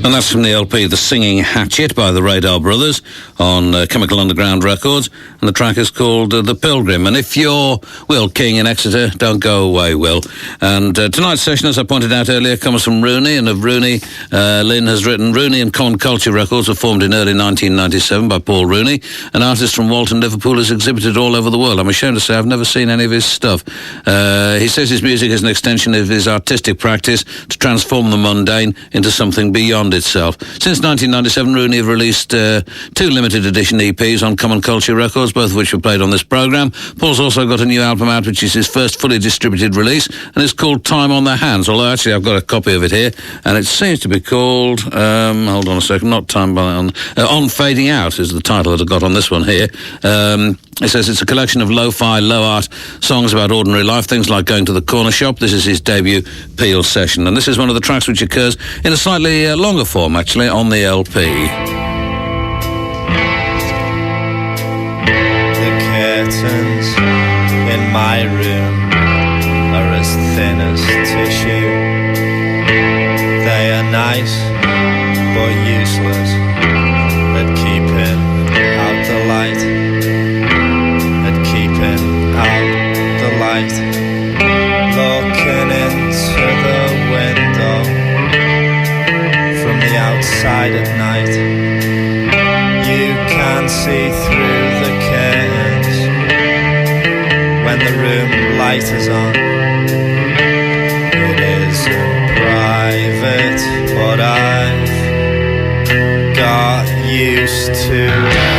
And that's from the LP The Singing Hatchet by the Radar Brothers on Chemical Underground Records, and the track is called The Pilgrim. And if you're Will King in Exeter, don't go away, Will. And tonight's session, as I pointed out earlier, comes from Rooney, and of Rooney, Lynn has written Rooney and Common Culture Records were formed in early 1997 by Paul Rooney, an artist from Walton, Liverpool, who's exhibited all over the world. I'm ashamed to say I've never seen any of his stuff. He says his music is an extension of his artistic practice to transform the mundane into something beyond itself. Since 1997, Rooney have released two limited edition EPs on Common Culture Records, both of which were played on this programme. Paul's also got a new album out, which is his first fully distributed release, and it's called Time on Their Hands, although actually I've got a copy of it here, and it seems to be called, hold on a second, not Time on Fading Out is the title that I've got on this one here. It says it's a collection of lo-fi, low-art songs about ordinary life, things like going to the corner shop. This is his debut Peel session, and this is one of the tracks which occurs in a slightly longer form, actually, on the LP. The curtains in my room are as thin as tissue. They are nice, but useless at keeping out the light. Looking into the window from the outside at night, you can see through the curtains when the room light is on. It isn't private, but I've got used to it.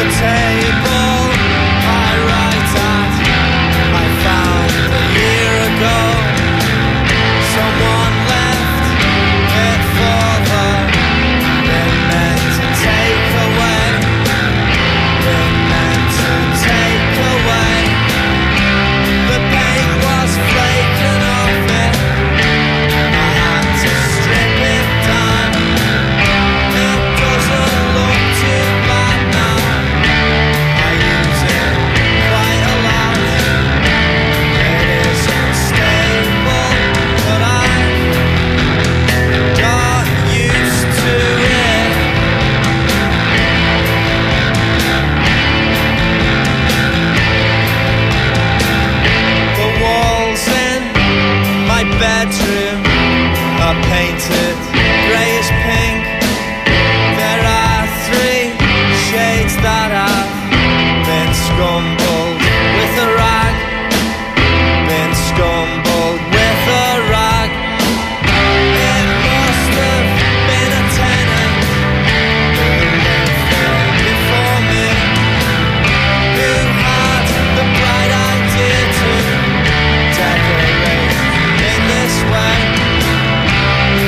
Table I write at, I found a year ago. Someone left it for the been meant to take away, been meant to take away. The paint was flaking off it, I had to strip it down. It doesn't look too bad now. Bedroom are painted greyish pink. There are three shades that have been scumbled with a rag, been scumbled with a rag. It must have been a tenant who lived there before me, who had the bright idea to decorate this way.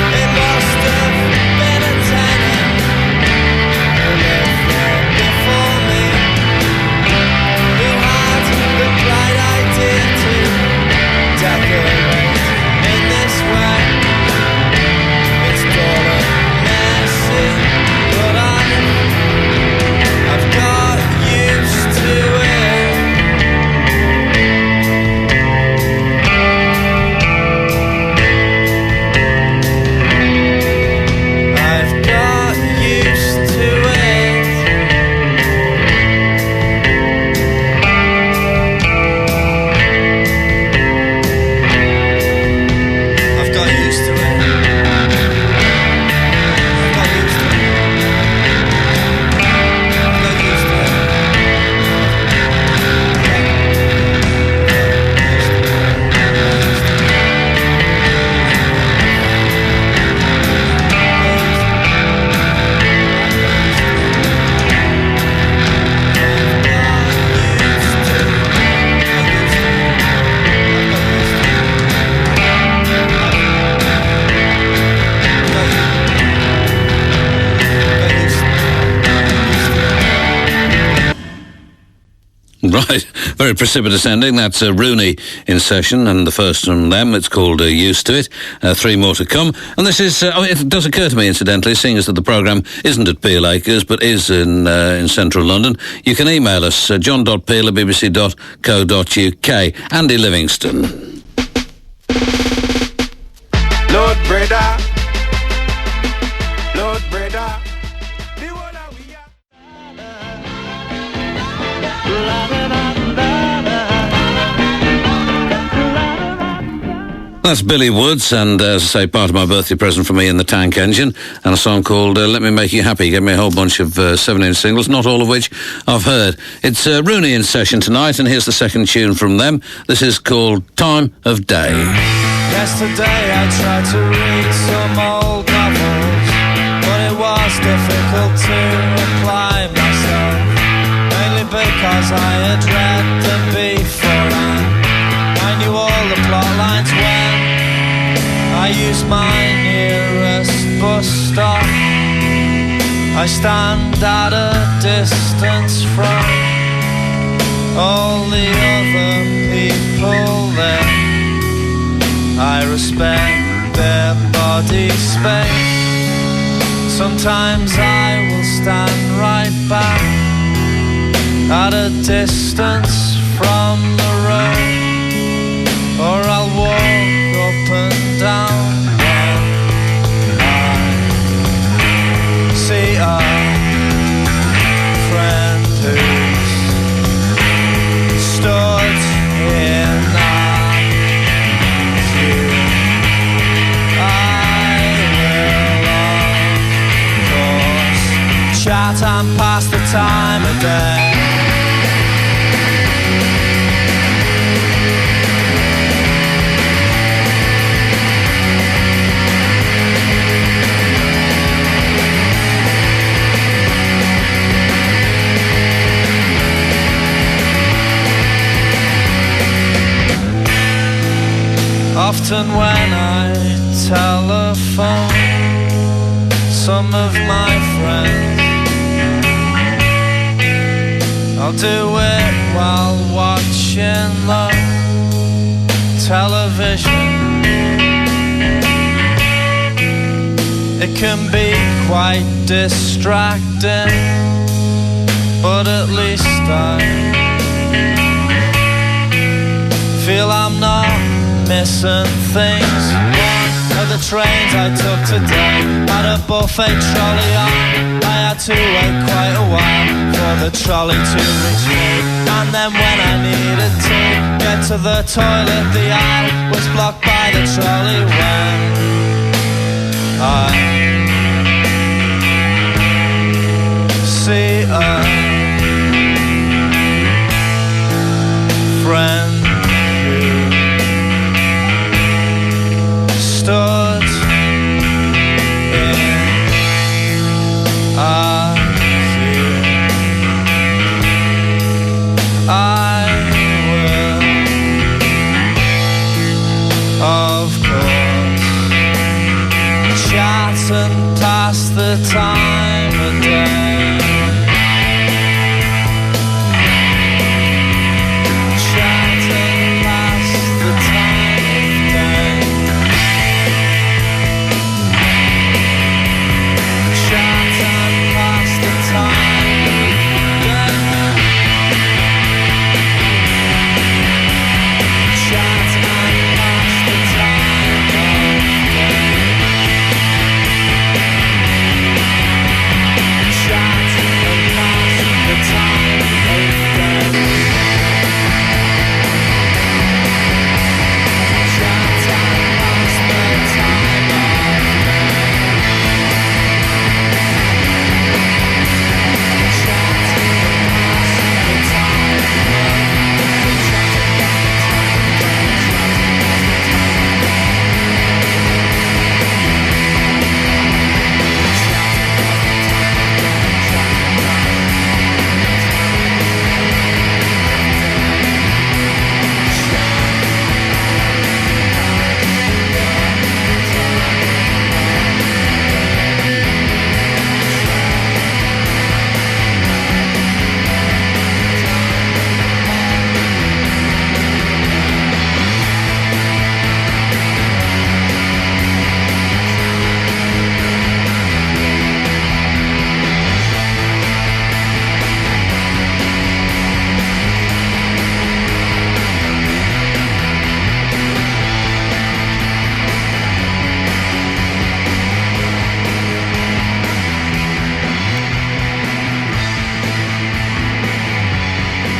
It must have been a tenant who lived there before me, who had the bright idea to decorate in this way. It's dull and messy, but I've got used to it. Right, very precipitous ending. That's Rooney in session, and the first from them, it's called Used to It. 3 more to come. And this is, it does occur to me, incidentally, seeing as that the programme isn't at Peel Acres, but is in central London, you can email us, john.peel@bbc.co.uk. Andy Livingston. Lord Breda, Lord Breda. That's Billy Woods, and as I say, part of my birthday present for me in the Tank Engine, and a song called Let Me Make You Happy. He gave me a whole bunch of 7-inch singles, not all of which I've heard. It's Rooney in session tonight, and here's the second tune from them. This is called Time of Day. Yesterday I tried to read some old novels, but it was difficult to apply myself, mainly because I had read them before and I knew all the plot lines when I used my nearest bus stop. I stand at a distance from all the other people there. I respect their body space. Sometimes I will stand right back at a distance from the road, or I'll walk up and down when I see a friend who's stood in our queue. I will, of course, chat and pass the time of day. Often when I telephone some of my friends, I'll do it while watching the television. It can be quite distracting, but at least I feel I'm not missing things. One of the trains I took today had a buffet trolley on. I had to wait quite a while for the trolley to reach me, and then when I needed to get to the toilet, the aisle was blocked by the trolley. When I see a friend stood in a queue, I will, of course, chat and pass the time of day. Chat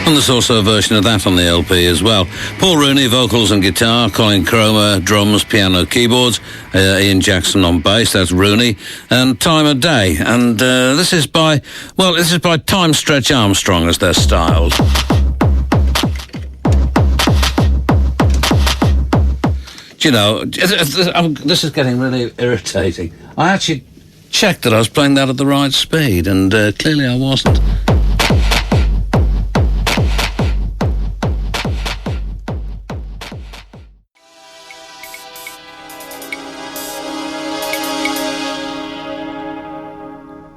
And there's also a version of that on the LP as well. Paul Rooney, vocals and guitar, Colin Cromer, drums, piano, keyboards, Ian Jackson on bass, that's Rooney, and Time of Day. And this is by Time Stretch Armstrong as they're styled. Do you know, this is getting really irritating. I actually checked that I was playing that at the right speed, and clearly I wasn't.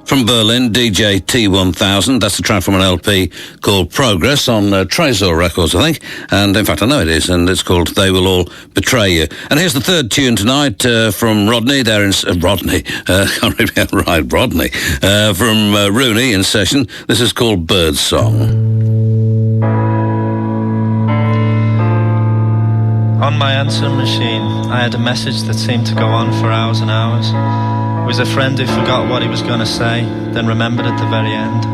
From Berlin, DJ T1000. That's a track from an LP called Progress on Tracklist Records, I think. And in fact, I know it is, and it's called They Will All Betray You. And here's the third tune tonight from Rodney. They're in Rodney. Can't really get right, Rodney. From Rooney in session. This is called Birdsong. On my answering machine, I had a message that seemed to go on for hours and hours. It was a friend who forgot what he was going to say, then remembered at the very end.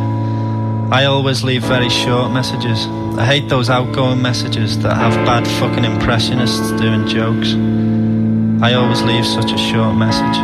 I always leave very short messages. I hate those outgoing messages that have bad fucking impressionists doing jokes. I always leave such a short message.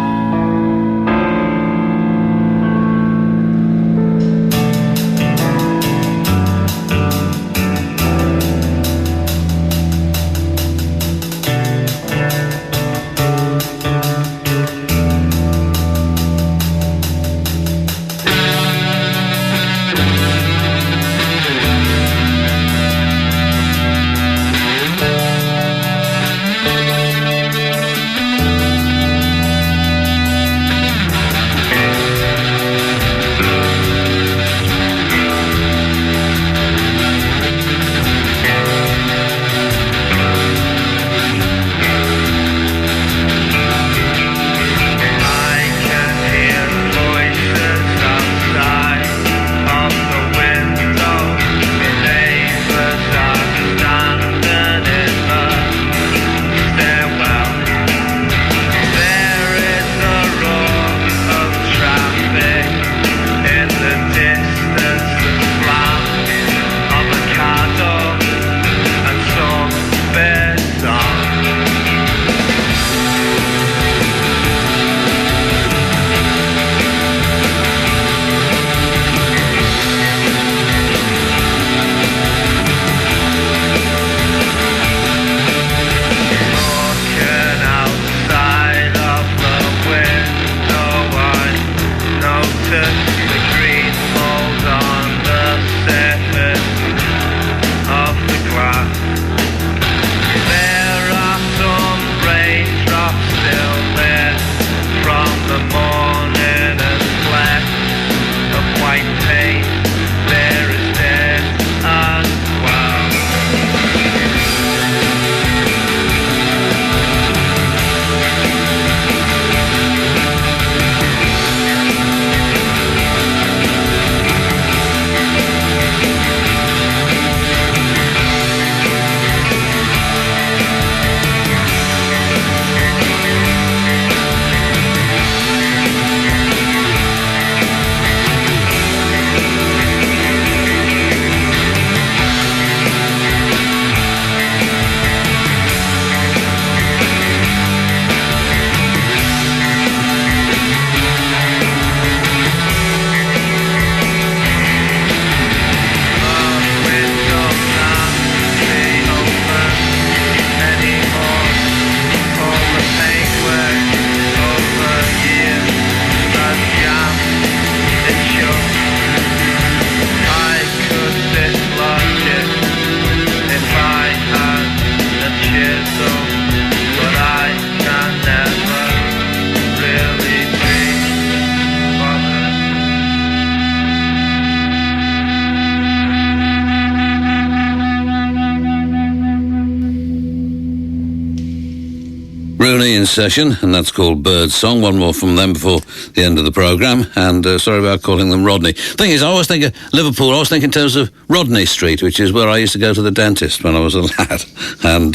Rooney in session, and that's called Birdsong. One more from them before the end of the programme, and sorry about calling them Rodney. Thing is, I always think of Liverpool, I always think in terms of Rodney Street, which is where I used to go to the dentist when I was a lad, and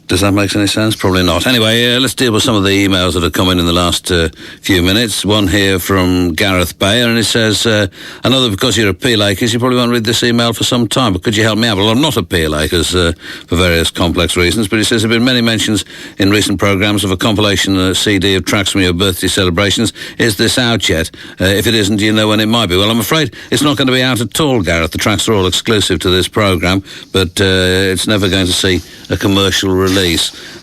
Does that make any sense? Probably not. Anyway, let's deal with some of the emails that have come in the last few minutes. One here from Gareth Bayer, and it says, I know that because you're at Peel Acres, you probably won't read this email for some time, but could you help me out? Well, I'm not at Peel Acres for various complex reasons, but he says there have been many mentions in recent programmes of a compilation CD of tracks from your birthday celebrations. Is this out yet? If it isn't, do you know when it might be? Well, I'm afraid it's not going to be out at all, Gareth. The tracks are all exclusive to this programme, but it's never going to see a commercial release.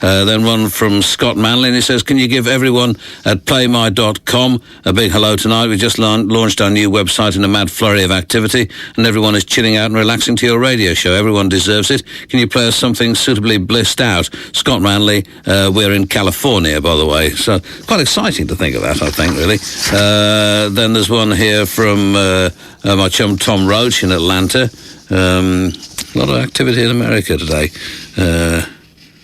Then one from Scott Manley, and he says, can you give everyone at playmy.com a big hello tonight? We just launched our new website in a mad flurry of activity, and everyone is chilling out and relaxing to your radio show. Everyone deserves it. Can you play us something suitably blissed out? Scott Manley, we're in California, by the way, so quite exciting to think of that, I think, really. Then there's one here from my chum Tom Roach in Atlanta. A lot of activity in America today.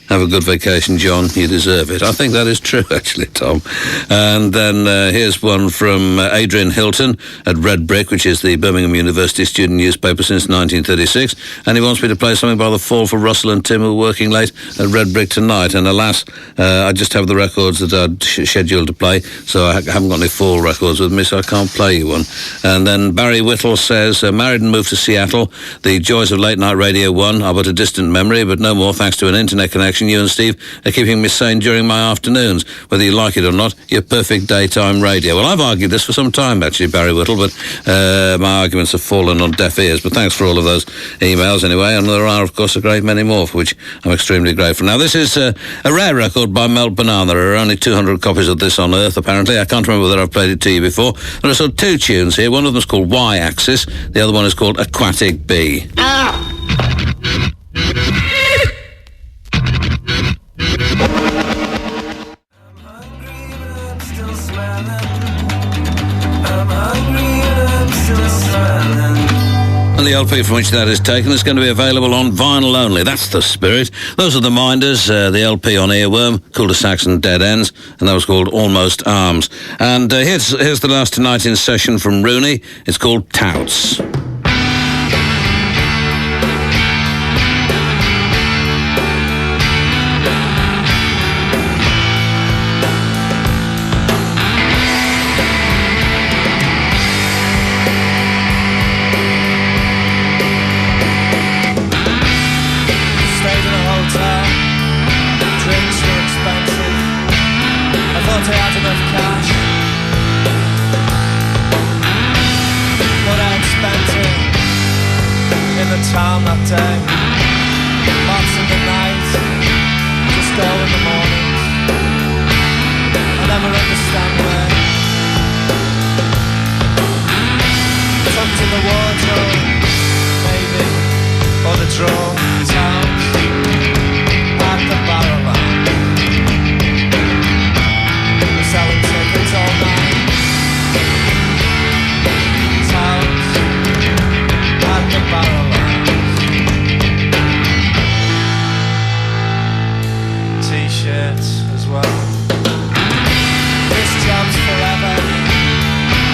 Have a good vacation, John. You deserve it. I think that is true, actually, Tom. And then here's one from Adrian Hilton at Red Brick, which is the Birmingham University student newspaper since 1936. And he wants me to play something by The Fall for Russell and Tim, who are working late at Red Brick tonight. And alas, I just have the records that I'd scheduled to play, so I haven't got any Fall records with me, so I can't play you one. And then Barry Whittle says, married and moved to Seattle. The joys of late night Radio 1 are but a distant memory, but no more thanks to an internet connection. You and Steve are keeping me sane during my afternoons. Whether you like it or not, you're perfect daytime radio. Well, I've argued this for some time, actually, Barry Whittle, but my arguments have fallen on deaf ears. But thanks for all of those emails anyway, and there are, of course, a great many more, for which I'm extremely grateful. Now, this is a rare record by Melt Banana. There are only 200 copies of this on Earth, apparently. I can't remember whether I've played it to you before. There are sort of two tunes here. One of them is called Y-Axis. The other one is called Aquatic Bee. And the LP from which that is taken is going to be available on vinyl only. That's the spirit. Those are the Minders, the LP on Earworm, Cul-de-Sacs and Dead Ends, and that was called Almost Arms. And here's the last tonight in session from Rooney. It's called Touts. Town that day, lots in the night, just go in the morning. I never understand where. Tucked in the wardrobe, maybe, or the drawer. Towns at the barrel line, we're selling tickets all night. Towns at the barrel line. T-shirts as well. This job's forever,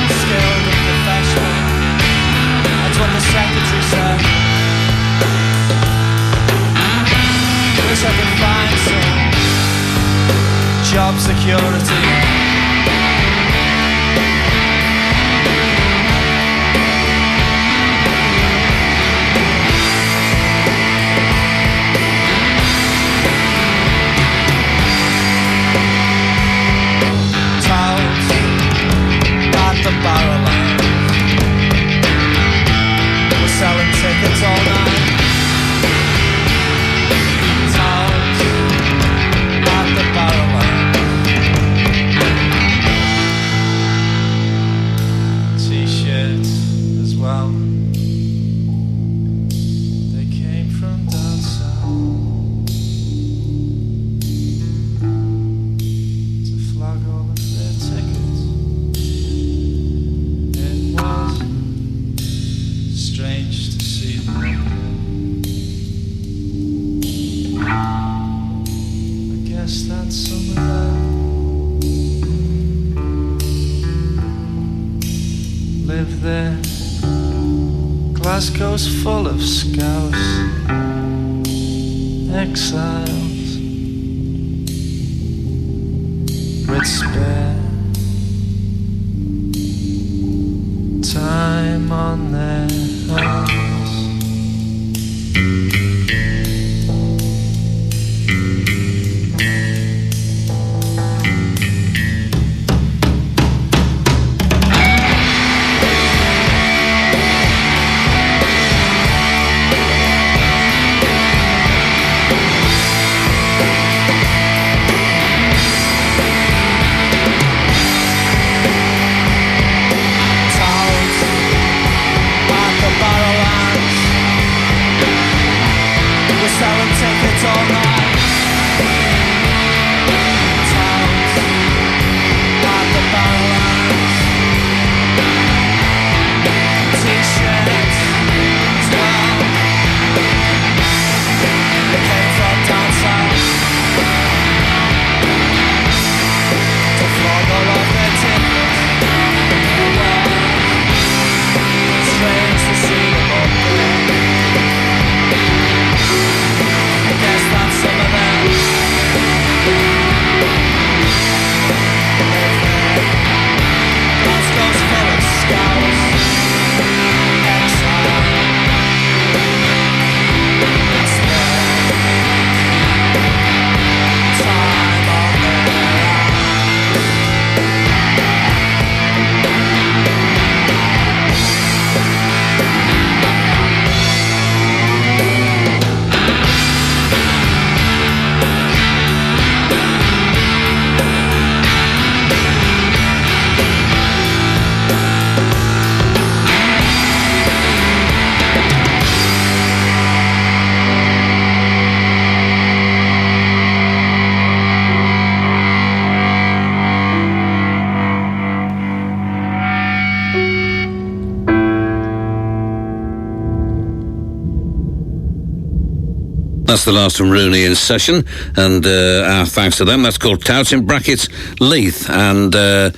skilled and professional. That's what the secretary said. Wish I could find some job security. The barrel line, we're selling tickets all night. Towns at the barrel line. T-shirts as well. They came from down south to flag all of their tickets. Strange to see them. I guess that's some of them live there. Glasgow's full of scouse exiles. desperate spare time on their hands. That's the last from Rooney in session, and our thanks to them. That's called Touts, in brackets, Leith. And a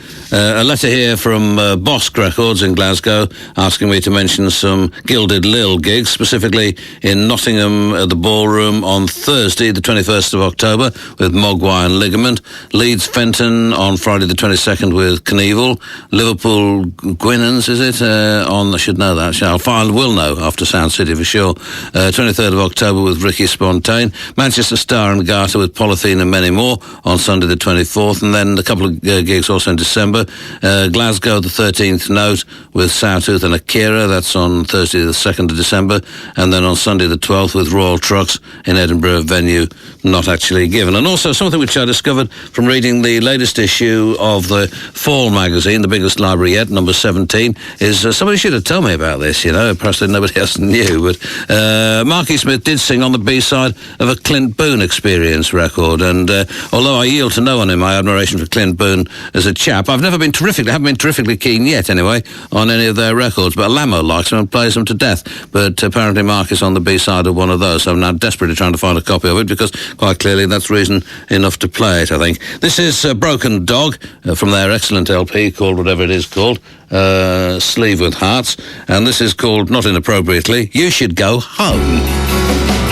letter here from Bosk Records in Glasgow asking me to mention some Gilded Lil gigs, specifically in Nottingham at the Ballroom on Thursday, the 21st of October, with Mogwai and Ligament. Leeds Fenton on Friday the 22nd with Knievel. Liverpool Gwynans, is it? I should know that. I will know after Sound City for sure. 23rd of October with Ricky Spontaine. Manchester Star and Garter with Polythene and many more on Sunday the 24th. And then a couple of gigs also in December. Glasgow, the 13th Note with Sawtooth and Akira. That's on Thursday the 2nd of December. And then on Sunday the 12th with Royal Trucks in Edinburgh, venue not actually given. And also something which I discovered from reading the latest issue of the Fall magazine, the biggest library yet, number 17, is somebody should have told me about this, you know. Perhaps nobody else knew. But Marky Smith did sing on the B-side of a Clint Boone Experience record. And although I yield to no one in my admiration for Clint Boone as a chap, I haven't been terrifically keen yet anyway on any of their records, but Lamo likes them and plays them to death. But apparently Mark is on the B-side of one of those, so I'm now desperately trying to find a copy of it, because quite clearly that's reason enough to play it, I think. This is Broken Dog from their excellent LP called whatever it is called, Sleeve with Hearts, and this is called, not inappropriately, You Should Go Home.